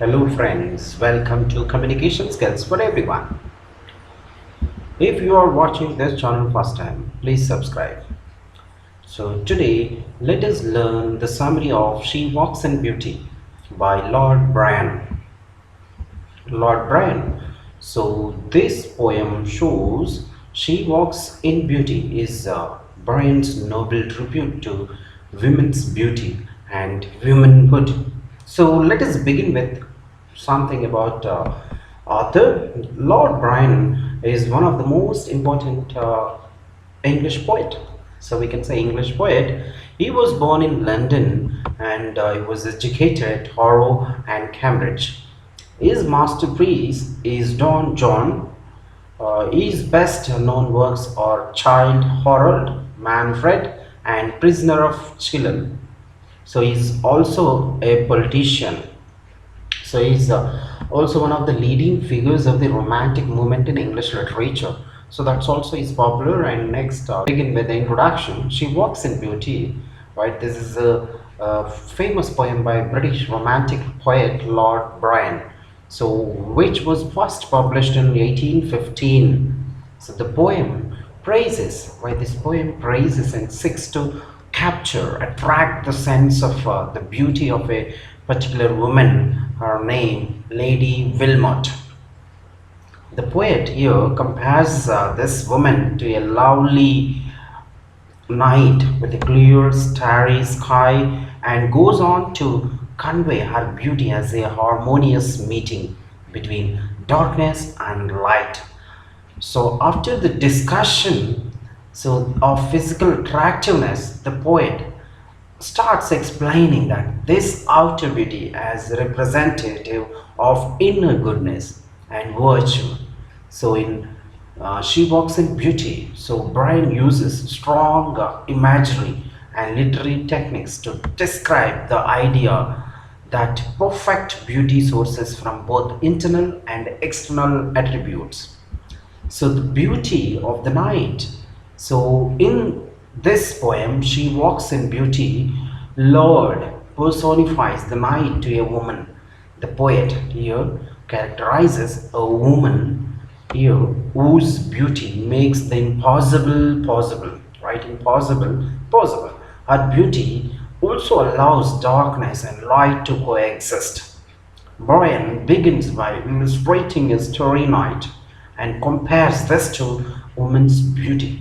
Hello friends, welcome to Communication Skills for Everyone. If you are watching this channel first time, please subscribe. So today, let us learn the summary of She Walks in Beauty by Lord Byron. Lord Byron. So this poem shows She Walks in Beauty is Byron's noble tribute to women's beauty and womanhood. So let us begin with something about author. Lord Byron is one of the most important English poet. So we can say English poet. He was born in London and he was educated at Harrow and Cambridge. His masterpiece is Don John. His best known works are Child Harold, Manfred, and Prisoner of Chillon. So he's also a politician. So he's also one of the leading figures of the Romantic movement in English literature. So that's also is popular. And next, begin with the introduction. She Walks in Beauty. Right. This is a famous poem by British Romantic poet Lord Byron. So which was first published in 1815. So the poem praises. Right. This poem praises and seeks to capture, attract the sense of the beauty of a particular woman, her name Lady Wilmot. The poet here compares this woman to a lovely night with a clear starry sky and goes on to convey her beauty as a harmonious meeting between darkness and light. So after the discussion of physical attractiveness, the poet starts explaining that this outer beauty as representative of inner goodness and virtue. So in She Walks in Beauty, so Byron uses strong imagery and literary techniques to describe the idea that perfect beauty sources from both internal and external attributes. So the beauty of the night. So in this poem, She Walks in Beauty, Lord personifies the night to a woman. The poet here characterizes a woman here whose beauty makes the impossible possible, right? Impossible possible. Her beauty also allows darkness and light to coexist. Byron begins by illustrating a starry night and compares this to woman's beauty.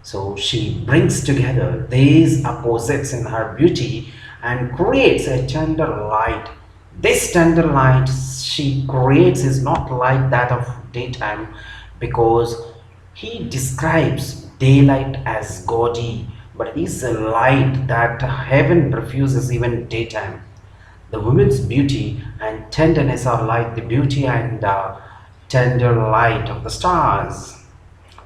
So she brings together these opposites in her beauty and creates a tender light. This tender light she creates is not like that of daytime, because he describes daylight as gaudy, but is a light that heaven refuses even daytime. The woman's beauty and tenderness are like the beauty and tender light of the stars.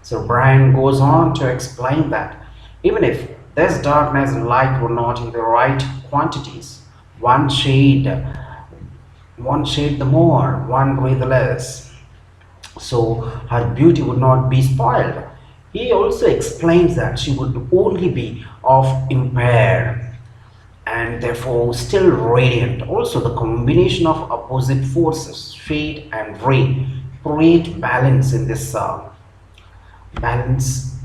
So Byron goes on to explain that even if this darkness and light were not in the right quantities, one shade, one shade the more, one ray the less, so her beauty would not be spoiled. He also explains that she would only be of impaired and therefore still radiant. Also, the combination of opposite forces, shade and ray, create balance in this balance.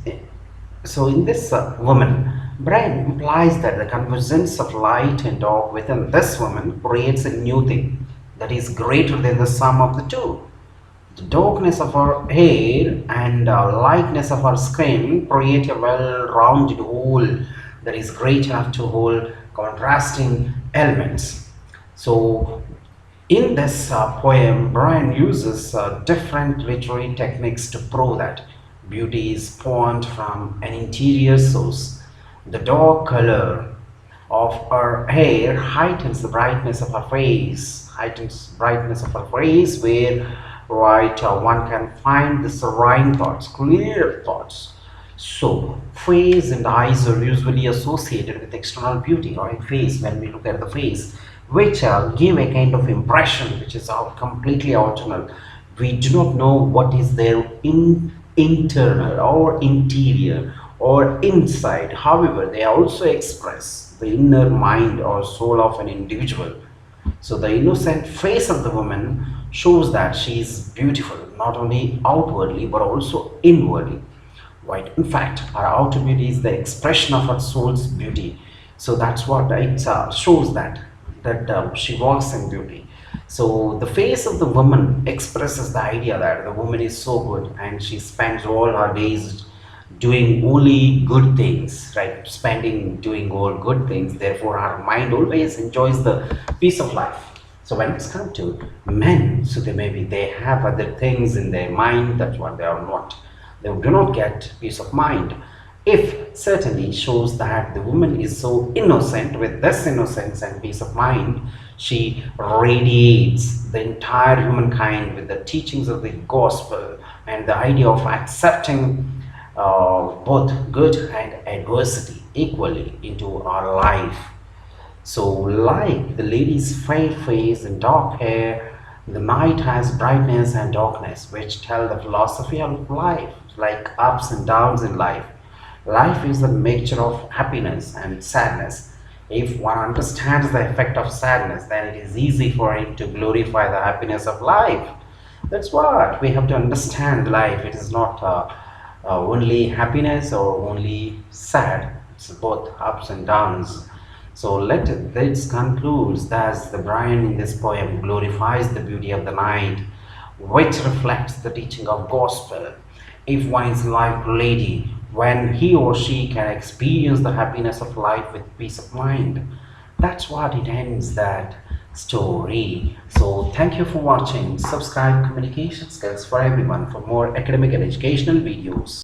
So in this woman, Byron implies that the convergence of light and dark within this woman creates a new thing that is greater than the sum of the two. The darkness of her hair and lightness of her skin create a well-rounded whole that is great enough to hold contrasting elements. So in this poem, Byron uses different literary techniques to prove that beauty is spawned from an interior source. The dark color of her hair heightens the brightness of her face, where one can find the serene thoughts, clear thoughts. So face and eyes are usually associated with external beauty, right? Face, when we look at the face, which give a kind of impression which is completely alternate. We do not know what is their internal or interior or inside. However, they also express the inner mind or soul of an individual. So the innocent face of the woman shows that she is beautiful, not only outwardly but also inwardly. Right. In fact, her outer beauty is the expression of her soul's beauty. So that's what it shows that she walks in beauty. So the face of the woman expresses the idea that the woman is so good and she spends all her days doing only good things, right? Spending doing all good things. Therefore, her mind always enjoys the peace of life. So when it's come to men, so they have other things in their mind. That's what they are not. They do not get peace of mind. If certainly shows that the woman is so innocent, with this innocence and peace of mind, she radiates the entire humankind with the teachings of the gospel and the idea of accepting both good and adversity equally into our life. So, like the lady's fair face and dark hair, the night has brightness and darkness, which tell the philosophy of life, like ups and downs in life. Life is a mixture of happiness and sadness. If one understands the effect of sadness, then it is easy for him to glorify the happiness of life. That's what we have to understand life. It is not only happiness or only sad, it's both ups and downs. So this concludes that the Byron in this poem glorifies the beauty of the night, which reflects the teaching of gospel. If one is like lady, when he or she can experience the happiness of life with peace of mind, that's what it ends that story. So thank you for watching. Subscribe Communication Skills for Everyone for more academic and educational videos.